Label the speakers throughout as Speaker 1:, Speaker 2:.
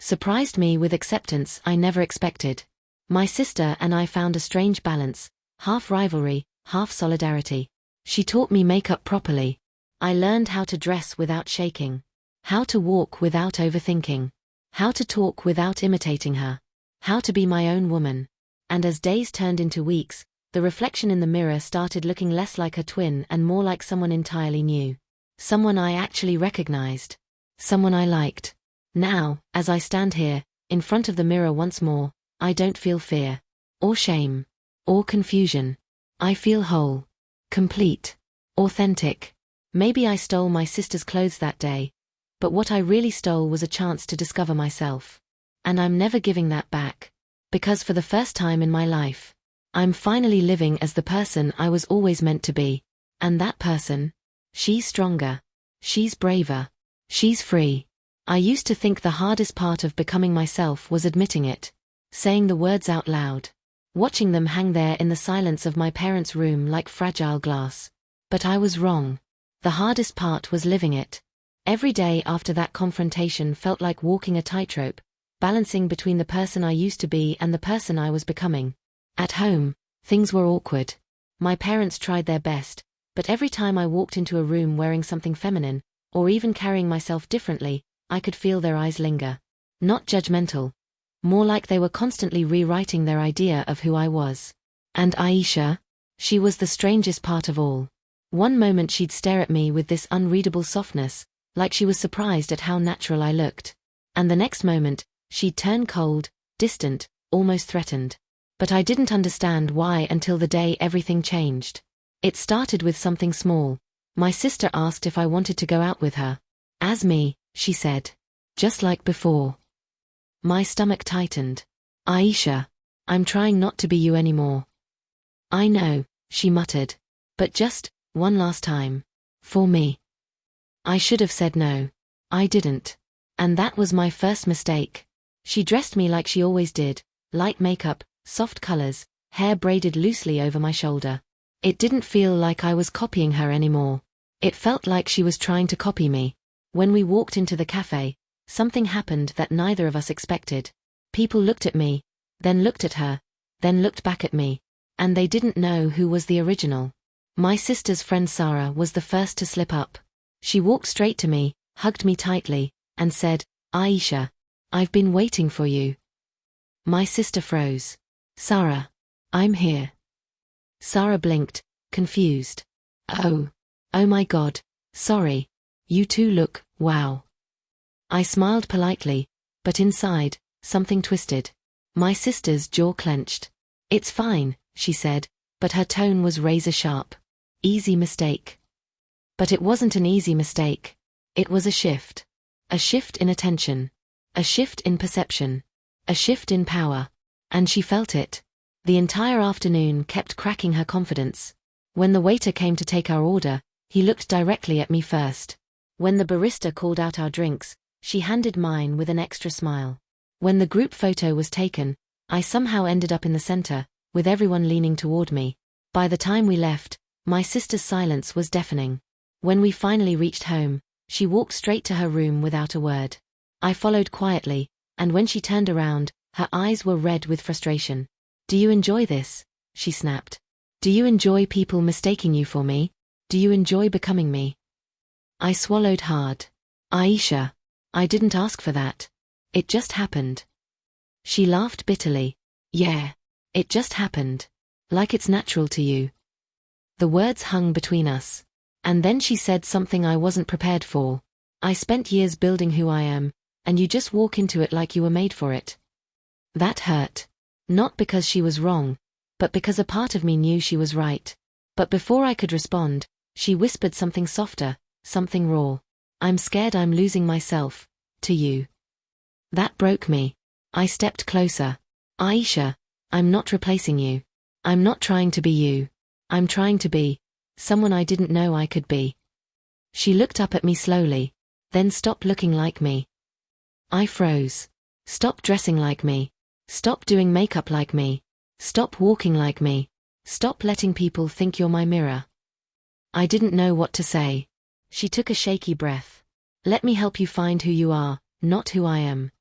Speaker 1: surprised me with acceptance I never expected. My sister and I found a strange balance, half rivalry, half solidarity. She taught me makeup properly. I learned how to dress without shaking, how to walk without overthinking, how to talk without imitating her, how to be my own woman. And as days turned into weeks, the reflection in the mirror started looking less like her twin and more like someone entirely new. Someone I actually recognized. Someone I liked. Now, as I stand here, in front of the mirror once more, I don't feel fear, or shame, or confusion. I feel whole, complete, authentic. Maybe I stole my sister's clothes that day, but what I really stole was a chance to discover myself. And I'm never giving that back. Because for the first time in my life, I'm finally living as the person I was always meant to be. And that person? She's stronger. She's braver. She's free. I used to think the hardest part of becoming myself was admitting it. Saying the words out loud. Watching them hang there in the silence of my parents' room like fragile glass. But I was wrong. The hardest part was living it. Every day after that confrontation felt like walking a tightrope, balancing between the person I used to be and the person I was becoming. At home, things were awkward. My parents tried their best, but every time I walked into a room wearing something feminine, or even carrying myself differently, I could feel their eyes linger. Not judgmental. More like they were constantly rewriting their idea of who I was. And Aisha? She was the strangest part of all. One moment she'd stare at me with this unreadable softness, like she was surprised at how natural I looked. And the next moment, she'd turn cold, distant, almost threatened. But I didn't understand why until the day everything changed. It started with something small. My sister asked if I wanted to go out with her. As me, she said. Just like before. My stomach tightened. Aisha, I'm trying not to be you anymore. I know, she muttered. But just one last time. For me. I should have said no. I didn't. And that was my first mistake. She dressed me like she always did. Light makeup, soft colors, hair braided loosely over my shoulder. It didn't feel like I was copying her anymore. It felt like she was trying to copy me. When we walked into the cafe, something happened that neither of us expected. People looked at me, then looked at her, then looked back at me, and they didn't know who was the original. My sister's friend Sarah was the first to slip up. She walked straight to me, hugged me tightly, and said, Aisha, I've been waiting for you. My sister froze. Sarah, I'm here. Sarah blinked, confused. Oh my God, sorry. You two look, wow. I smiled politely, but inside, something twisted. My sister's jaw clenched. It's fine, she said, but her tone was razor sharp. Easy mistake. But it wasn't an easy mistake. It was a shift. A shift in attention. A shift in perception. A shift in power. And she felt it. The entire afternoon kept cracking her confidence. When the waiter came to take our order, he looked directly at me first. When the barista called out our drinks, she handed mine with an extra smile. When the group photo was taken, I somehow ended up in the center, with everyone leaning toward me. By the time we left, my sister's silence was deafening. When we finally reached home, she walked straight to her room without a word. I followed quietly, and when she turned around, her eyes were red with frustration. Do you enjoy this? She snapped. Do you enjoy people mistaking you for me? Do you enjoy becoming me? I swallowed hard. Aisha, I didn't ask for that. It just happened. She laughed bitterly. Yeah, it just happened. Like it's natural to you. The words hung between us. And then she said something I wasn't prepared for. I spent years building who I am, and you just walk into it like you were made for it. That hurt. Not because she was wrong, but because a part of me knew she was right. But before I could respond, she whispered something softer, something raw. I'm scared I'm losing myself, to you. That broke me. I stepped closer. Aisha, I'm not replacing you. I'm not trying to be you. I'm trying to be someone I didn't know I could be. She looked up at me slowly, then stopped looking like me. I froze. Stop dressing like me. Stop doing makeup like me. Stop walking like me. Stop letting people think you're my mirror. I didn't know what to say. She took a shaky breath. Let me help you find who you are, not who I am.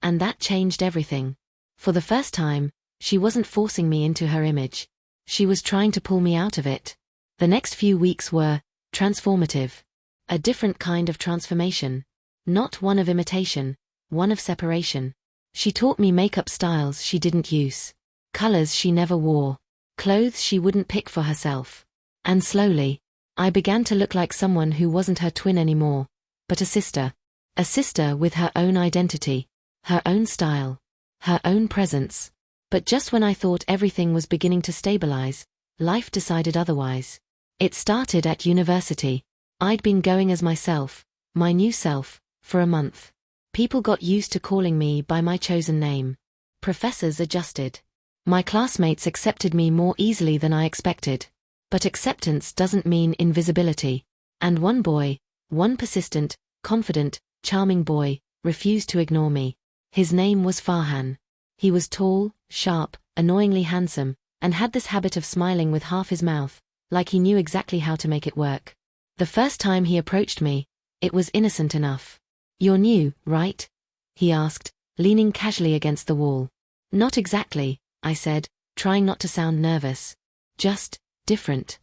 Speaker 1: And that changed everything. For the first time, she wasn't forcing me into her image. She was trying to pull me out of it. The next few weeks were transformative. A different kind of transformation. Not one of imitation, one of separation. She taught me makeup styles she didn't use. Colors she never wore. Clothes she wouldn't pick for herself. And slowly, I began to look like someone who wasn't her twin anymore, but a sister. A sister with her own identity, her own style, her own presence. But just when I thought everything was beginning to stabilize, life decided otherwise. It started at university. I'd been going as myself, my new self, for a month. People got used to calling me by my chosen name. Professors adjusted. My classmates accepted me more easily than I expected. But acceptance doesn't mean invisibility. And one boy, one persistent, confident, charming boy, refused to ignore me. His name was Farhan. He was tall, sharp, annoyingly handsome, and had this habit of smiling with half his mouth, like he knew exactly how to make it work. The first time he approached me, it was innocent enough. "You're new, right?" he asked, leaning casually against the wall. "Not exactly," I said, trying not to sound nervous. "Just different."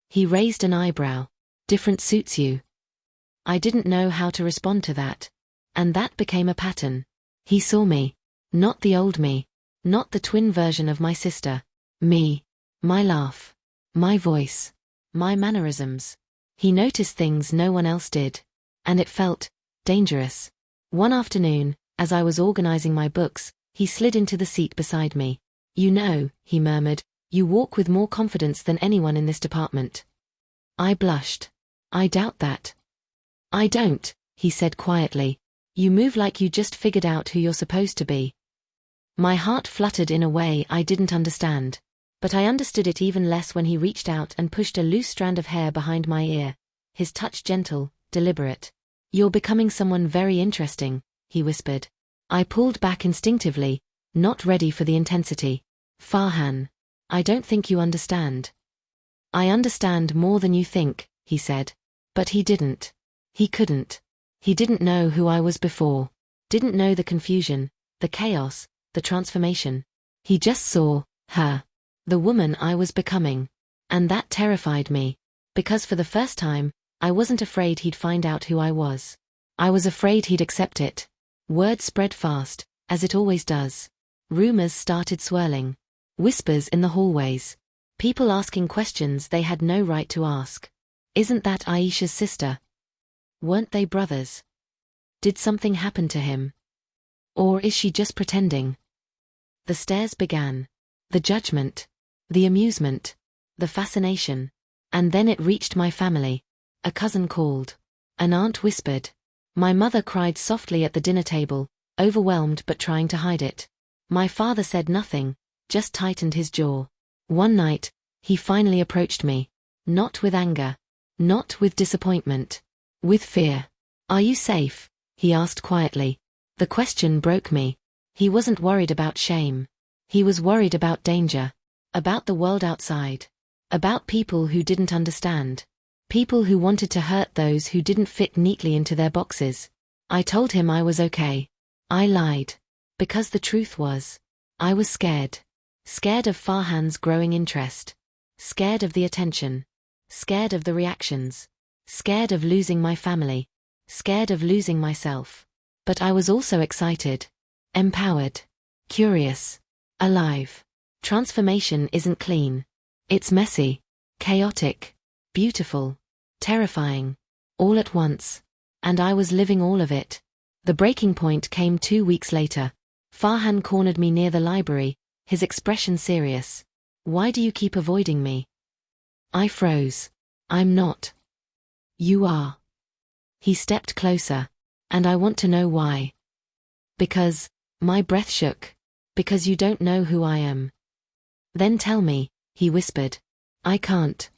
Speaker 1: He raised an eyebrow. "Different suits you." I didn't know how to respond to that. And that became a pattern. He saw me. Not the old me. Not the twin version of my sister. Me. My laugh. My voice. My mannerisms. He noticed things no one else did. And it felt dangerous. One afternoon, as I was organizing my books, he slid into the seat beside me. "You know," he murmured, "you walk with more confidence than anyone in this department." I blushed. "I doubt that." "I don't," he said quietly. "You move like you just figured out who you're supposed to be." My heart fluttered in a way I didn't understand. But I understood it even less when he reached out and pushed a loose strand of hair behind my ear. His touch gentle, deliberate. "You're becoming someone very interesting," he whispered. I pulled back instinctively, not ready for the intensity. "Farhan, I don't think you understand." "I understand more than you think," he said. But he didn't. He couldn't. He didn't know who I was before. Didn't know the confusion, the chaos, the transformation. He just saw her. The woman I was becoming. And that terrified me. Because for the first time, I wasn't afraid he'd find out who I was. I was afraid he'd accept it. Word spread fast, as it always does. Rumors started swirling. Whispers in the hallways. People asking questions they had no right to ask. "Isn't that Aisha's sister? Weren't they brothers? Did something happen to him? Or is she just pretending?" The stares began. The judgment. The amusement. The fascination. And then it reached my family. A cousin called. An aunt whispered. My mother cried softly at the dinner table, overwhelmed but trying to hide it. My father said nothing, just tightened his jaw. One night, he finally approached me. Not with anger. Not with disappointment. With fear. "Are you safe?" he asked quietly. The question broke me. He wasn't worried about shame. He was worried about danger. About the world outside. About people who didn't understand. People who wanted to hurt those who didn't fit neatly into their boxes. I told him I was okay. I lied. Because the truth was, I was scared. Scared of Farhan's growing interest. Scared of the attention. Scared of the reactions. Scared of losing my family. Scared of losing myself. But I was also excited. Empowered. Curious. Alive. Transformation isn't clean. It's messy. Chaotic. Beautiful. Terrifying. All at once. And I was living all of it. The breaking point came 2 weeks later. Farhan cornered me near the library, his expression serious. "Why do you keep avoiding me?" I froze. "I'm not." "You are." He stepped closer. "And I want to know why." "Because," my breath shook. "Because you don't know who I am." "Then tell me," he whispered. "I can't."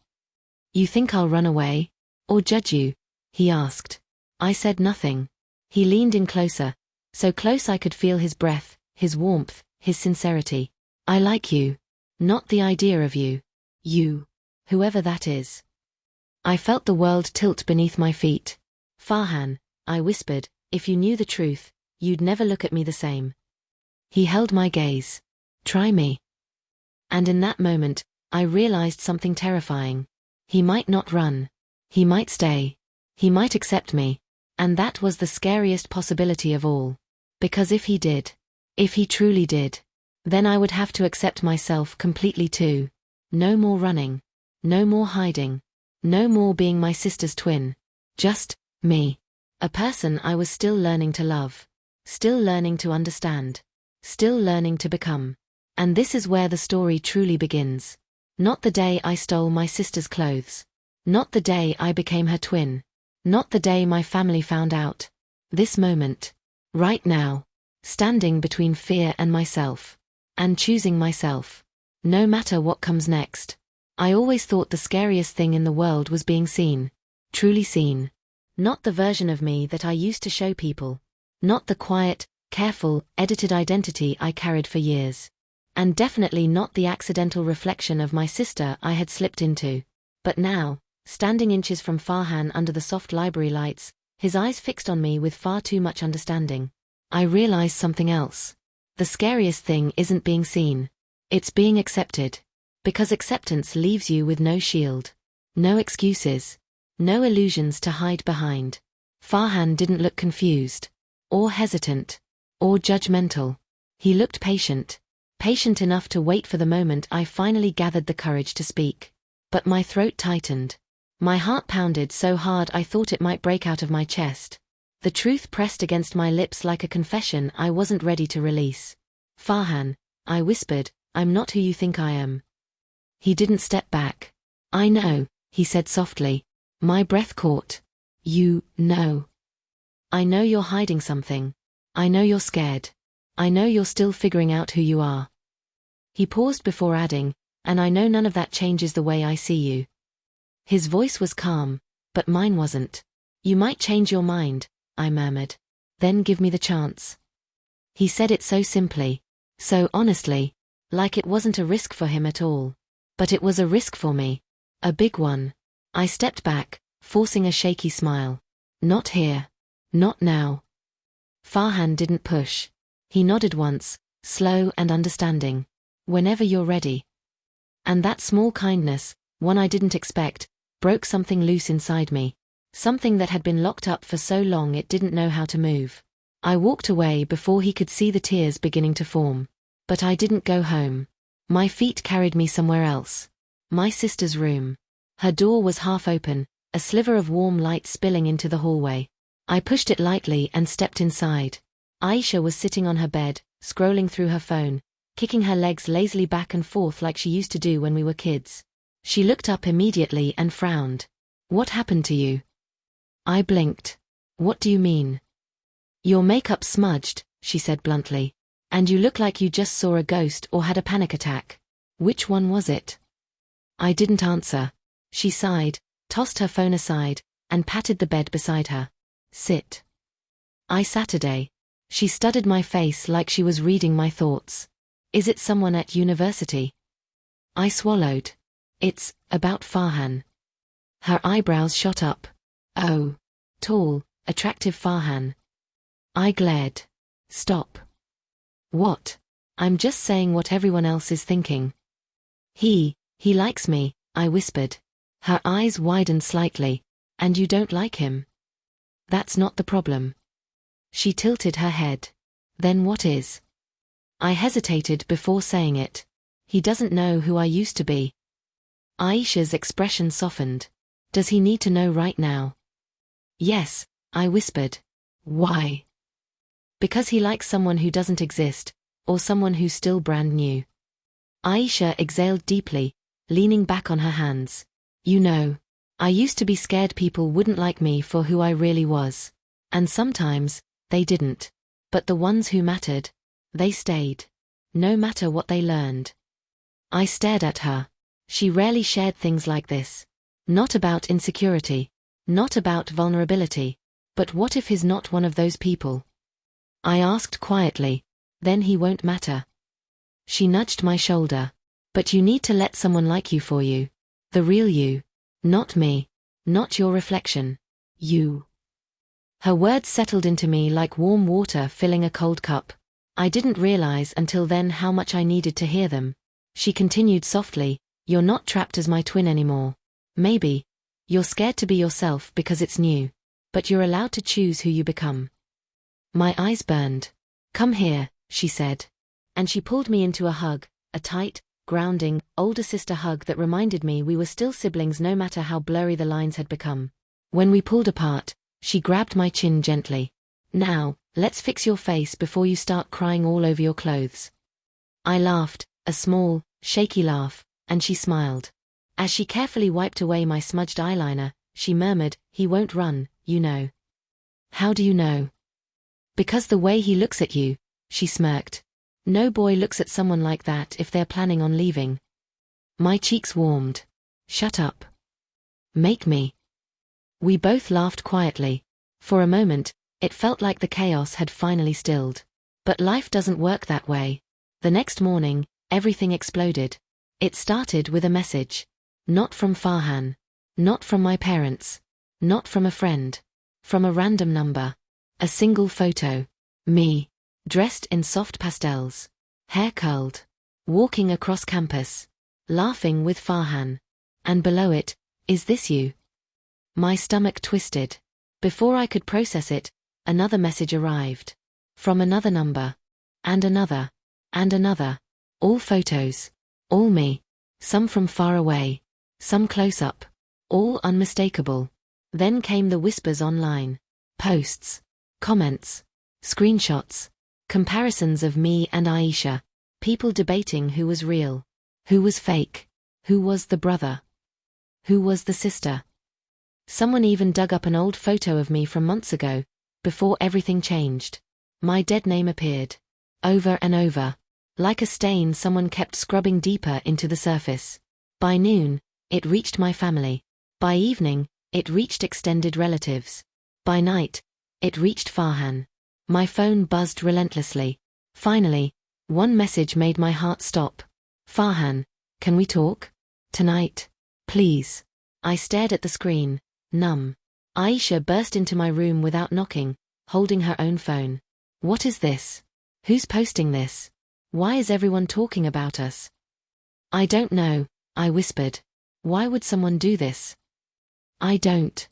Speaker 1: "You think I'll run away? Or judge you?" he asked. I said nothing. He leaned in closer, so close I could feel his breath, his warmth, his sincerity. "I like you. Not the idea of you. You. Whoever that is." I felt the world tilt beneath my feet. "Farhan," I whispered, "if you knew the truth, you'd never look at me the same. He held my gaze. Try me. And in that moment, I realized something terrifying. He might not run. He might stay. He might accept me. And that was the scariest possibility of all. Because if he truly did, then I would have to accept myself completely too. No more running. No more hiding. No more being my sister's twin. Just me. A person I was still learning to love. Still learning to understand. Still learning to become. And this is where the story truly begins. Not the day I stole my sister's clothes. Not the day I became her twin. Not the day my family found out. This moment. Right now. Standing between fear and myself. And choosing myself. No matter what comes next. I always thought the scariest thing in the world was being seen. Truly seen. Not the version of me that I used to show people. Not the quiet, careful, edited identity I carried for years. And definitely not the accidental reflection of my sister I had slipped into. But now, standing inches from Farhan under the soft library lights, his eyes fixed on me with far too much understanding, I realized something else. The scariest thing isn't being seen. It's being accepted. Because acceptance leaves you with no shield. No excuses. No illusions to hide behind. Farhan didn't look confused. Or hesitant. Or judgmental. He looked patient. Patient enough to wait for the moment I finally gathered the courage to speak. But my throat tightened. My heart pounded so hard I thought it might break out of my chest. The truth pressed against my lips like a confession I wasn't ready to release. Farhan, I whispered, I'm not who you think I am. He didn't step back. I know, he said softly. My breath caught. You know. I know you're hiding something. I know you're scared. I know you're still figuring out who you are. He paused before adding, and I know none of that changes the way I see you. His voice was calm, but mine wasn't. You might change your mind, I murmured. Then give me the chance. He said it so simply, so honestly, like it wasn't a risk for him at all. But it was a risk for me. A big one. I stepped back, forcing a shaky smile. Not here. Not now. Farhan didn't push. He nodded once, slow and understanding. Whenever you're ready. And that small kindness, one I didn't expect, broke something loose inside me. Something that had been locked up for so long it didn't know how to move. I walked away before he could see the tears beginning to form. But I didn't go home. My feet carried me somewhere else. My sister's room. Her door was half open, a sliver of warm light spilling into the hallway. I pushed it lightly and stepped inside. Aisha was sitting on her bed, scrolling through her phone, kicking her legs lazily back and forth like she used to do when we were kids. She looked up immediately and frowned. What happened to you? I blinked. What do you mean? Your makeup's smudged, she said bluntly. And you look like you just saw a ghost or had a panic attack. Which one was it? I didn't answer. She sighed, tossed her phone aside, and patted the bed beside her. Sit. Saturday. She studied my face like she was reading my thoughts. Is it someone at university? I swallowed. It's about Farhan. Her eyebrows shot up. Oh. Tall, attractive Farhan. I glared. Stop. What? I'm just saying what everyone else is thinking. He likes me, I whispered. Her eyes widened slightly. And you don't like him? That's not the problem. She tilted her head. Then what is? I hesitated before saying it. He doesn't know who I used to be. Aisha's expression softened. Does he need to know right now? Yes, I whispered. Why? Because he likes someone who doesn't exist, or someone who's still brand new. Aisha exhaled deeply, leaning back on her hands. You know, I used to be scared people wouldn't like me for who I really was. And sometimes, they didn't. But the ones who mattered, they stayed. No matter what they learned. I stared at her. She rarely shared things like this. Not about insecurity. Not about vulnerability. But what if he's not one of those people? I asked quietly. Then he won't matter. She nudged my shoulder. But you need to let someone like you for you. The real you. Not me. Not your reflection. You. Her words settled into me like warm water filling a cold cup. I didn't realize until then how much I needed to hear them. She continued softly, "You're not trapped as my twin anymore. Maybe. You're scared to be yourself because it's new. But you're allowed to choose who you become." My eyes burned. "Come here," she said. And she pulled me into a hug, a tight, grounding, older sister hug that reminded me we were still siblings no matter how blurry the lines had become. When we pulled apart, she grabbed my chin gently. "Now, let's fix your face before you start crying all over your clothes." I laughed, a small, shaky laugh, and she smiled. As she carefully wiped away my smudged eyeliner, she murmured, "He won't run, you know." "How do you know?" "Because the way he looks at you," she smirked. "No boy looks at someone like that if they're planning on leaving." My cheeks warmed. "Shut up. Make me." We both laughed quietly. For a moment, it felt like the chaos had finally stilled. But life doesn't work that way. The next morning, everything exploded. It started with a message. Not from Farhan. Not from my parents. Not from a friend. From a random number. A single photo. Me. Dressed in soft pastels. Hair curled. Walking across campus. Laughing with Farhan. And below it, "Is this you?" My stomach twisted. Before I could process it, another message arrived. From another number. And another. And another. All photos. All me. Some from far away. Some close up. All unmistakable. Then came the whispers online. Posts. Comments. Screenshots. Comparisons of me and Aisha. People debating who was real. Who was fake. Who was the brother. Who was the sister. Someone even dug up an old photo of me from months ago, before everything changed. My dead name appeared. Over and over. Like a stain someone kept scrubbing deeper into the surface. By noon, it reached my family. By evening, it reached extended relatives. By night, it reached Farhan. My phone buzzed relentlessly. Finally, one message made my heart stop. "Farhan, can we talk? Tonight? Please." I stared at the screen, numb. Aisha burst into my room without knocking, holding her own phone. "What is this? Who's posting this? Why is everyone talking about us?" "I don't know," I whispered. "Why would someone do this?" "I don't."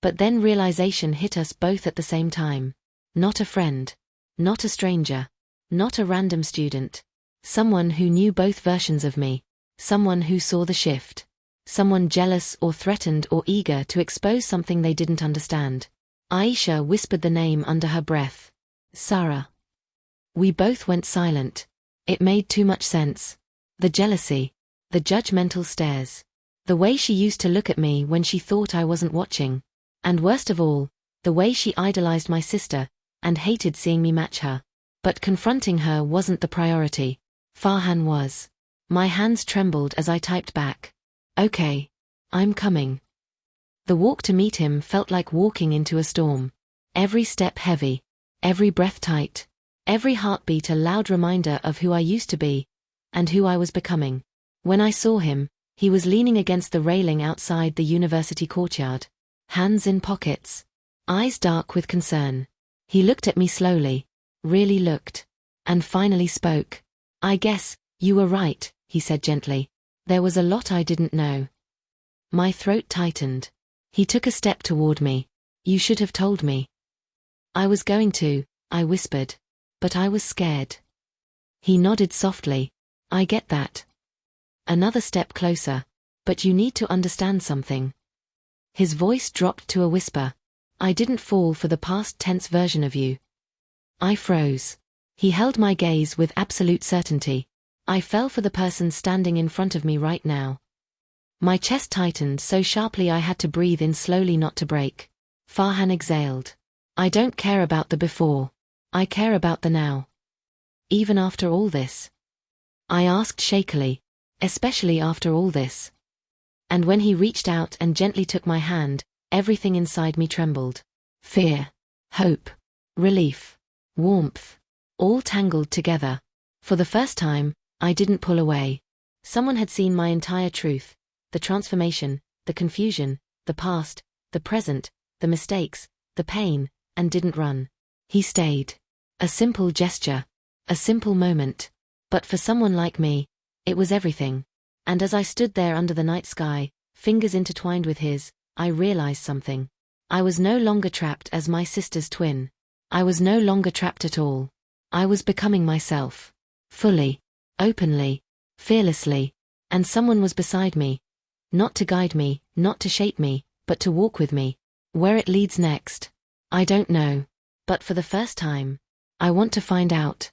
Speaker 1: But then realization hit us both at the same time. Not a friend. Not a stranger. Not a random student. Someone who knew both versions of me. Someone who saw the shift. Someone jealous or threatened or eager to expose something they didn't understand. Aisha whispered the name under her breath. "Sarah." We both went silent. It made too much sense. The jealousy. The judgmental stares. The way she used to look at me when she thought I wasn't watching. And worst of all, the way she idolized my sister, and hated seeing me match her. But confronting her wasn't the priority. Farhan was. My hands trembled as I typed back. "Okay. I'm coming." The walk to meet him felt like walking into a storm. Every step heavy. Every breath tight. Every heartbeat a loud reminder of who I used to be, and who I was becoming. When I saw him, he was leaning against the railing outside the university courtyard. Hands in pockets. Eyes dark with concern. He looked at me slowly. Really looked. And finally spoke. "I guess, you were right," he said gently. "There was a lot I didn't know." My throat tightened. He took a step toward me. "You should have told me." "I was going to," I whispered. "But I was scared." He nodded softly. "I get that." Another step closer. "But you need to understand something." His voice dropped to a whisper. "I didn't fall for the past tense version of you." I froze. He held my gaze with absolute certainty. I fell for the person standing in front of me right now. My chest tightened so sharply I had to breathe in slowly not to break. Farhan exhaled. "I don't care about the before. I care about the now." "Even after all this?" I asked shakily. "Especially after all this?" And when he reached out and gently took my hand, everything inside me trembled. Fear. Hope. Relief. Warmth. All tangled together. For the first time, I didn't pull away. Someone had seen my entire truth. The transformation, the confusion, the past, the present, the mistakes, the pain, and didn't run. He stayed. A simple gesture. A simple moment. But for someone like me, it was everything. And as I stood there under the night sky, fingers intertwined with his, I realized something. I was no longer trapped as my sister's twin. I was no longer trapped at all. I was becoming myself. Fully. Openly. Fearlessly. And someone was beside me. Not to guide me, not to shape me, but to walk with me. Where it leads next, I don't know. But for the first time, I want to find out.